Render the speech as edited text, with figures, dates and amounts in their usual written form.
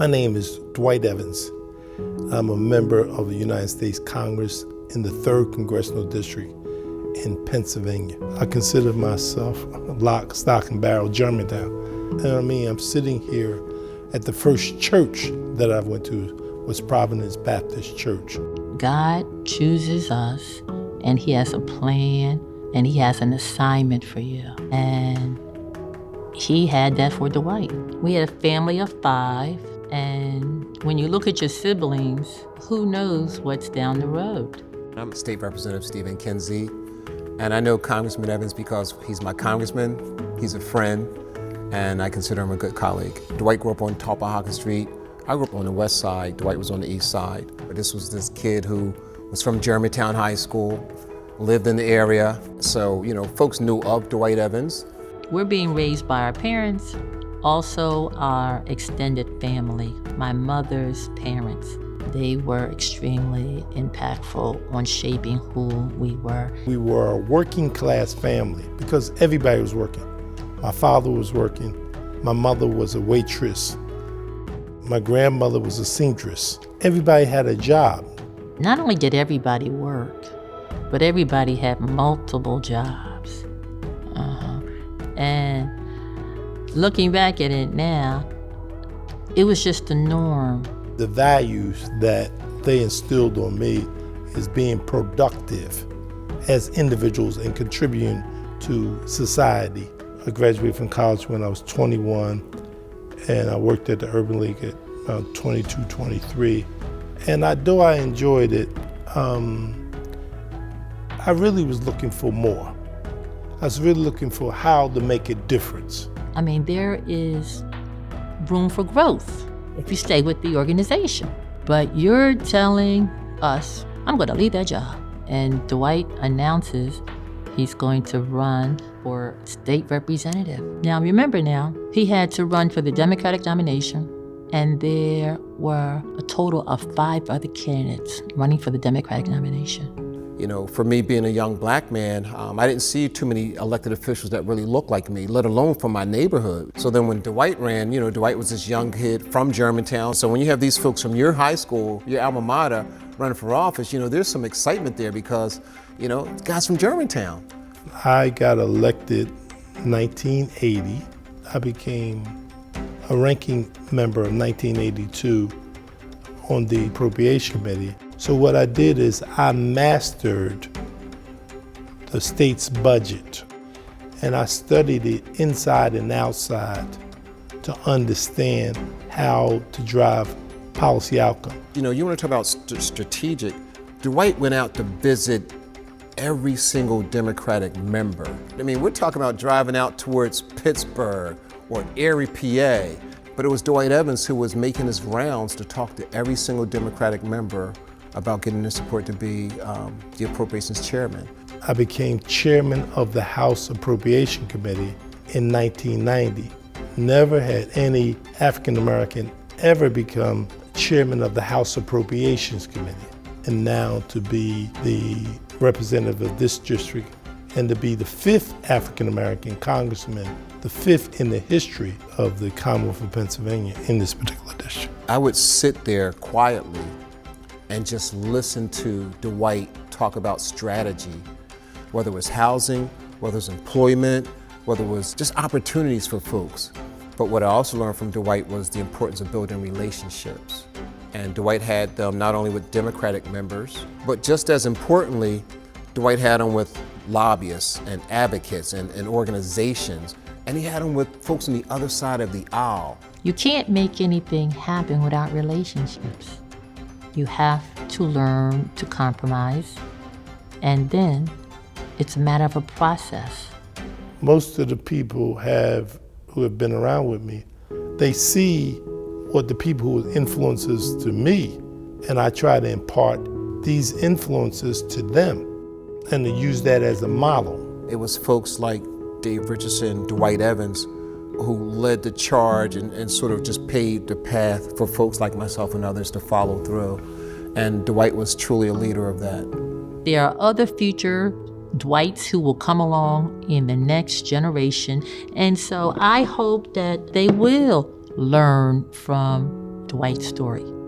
My name is Dwight Evans. I'm a member of the United States Congress in the 3rd Congressional District in Pennsylvania. I consider myself lock, stock, and barrel Germantown. You know what I mean? I'm sitting here at the first church that I went to was Providence Baptist Church. God chooses us, and He has a plan, and He has an assignment for you. And He had that for Dwight. We had a family of 5, and when you look at your siblings, who knows what's down the road? I'm State Representative Stephen Kinsey, and I know Congressman Evans because he's my congressman, he's a friend, and I consider him a good colleague. Dwight grew up on Talpahaca Street. I grew up on the west side, Dwight was on the east side. But this was this kid who was from Germantown High School, lived in the area. So, folks knew of Dwight Evans. We're being raised by our parents, also our extended family, my mother's parents. They were extremely impactful on shaping who we were. We were a working class family because everybody was working. My father was working. My mother was a waitress. My grandmother was a seamstress. Everybody had a job. Not only did everybody work, but everybody had multiple jobs. And looking back at it now, it was just the norm. The values that they instilled on me is being productive as individuals and contributing to society. I graduated from college when I was 21, and I worked at the Urban League at about 22, 23. And though I enjoyed it, I really was looking for more. I was really looking for how to make a difference. I mean, there is room for growth if you stay with the organization. But you're telling us, I'm going to leave that job. And Dwight announces he's going to run for state representative. Now, remember he had to run for the Democratic nomination, and there were a total of 5 other candidates running for the Democratic nomination. For me being a young black man, I didn't see too many elected officials that really looked like me, let alone from my neighborhood. So then when Dwight ran, Dwight was this young kid from Germantown. So when you have these folks from your high school, your alma mater, running for office, there's some excitement there because, guys from Germantown. I got elected in 1980. I became a ranking member of 1982 on the Appropriation Committee. So what I did is I mastered the state's budget, and I studied it inside and outside to understand how to drive policy outcome. You want to talk about strategic. Dwight went out to visit every single Democratic member. I mean, we're talking about driving out towards Pittsburgh or Erie, PA, but it was Dwight Evans who was making his rounds to talk to every single Democratic member about getting their support to be the Appropriations Chairman. I became chairman of the House Appropriation Committee in 1990. Never had any African American ever become chairman of the House Appropriations Committee. And now to be the representative of this district and to be the 5th African American congressman, the 5th in the history of the Commonwealth of Pennsylvania in this particular district. I would sit there quietly and just listen to Dwight talk about strategy, whether it was housing, whether it was employment, whether it was just opportunities for folks. But what I also learned from Dwight was the importance of building relationships. And Dwight had them not only with Democratic members, but just as importantly, Dwight had them with lobbyists and advocates and organizations, and he had them with folks on the other side of the aisle. You can't make anything happen without relationships. You have to learn to compromise, and then it's a matter of a process. Most of the people who have been around with me, they see what the people who were influences to me, and I try to impart these influences to them and to use that as a model. It was folks like Dave Richardson, Dwight Evans, who led the charge and sort of just paved the path for folks like myself and others to follow through. And Dwight was truly a leader of that. There are other future Dwights who will come along in the next generation. And so I hope that they will learn from Dwight's story.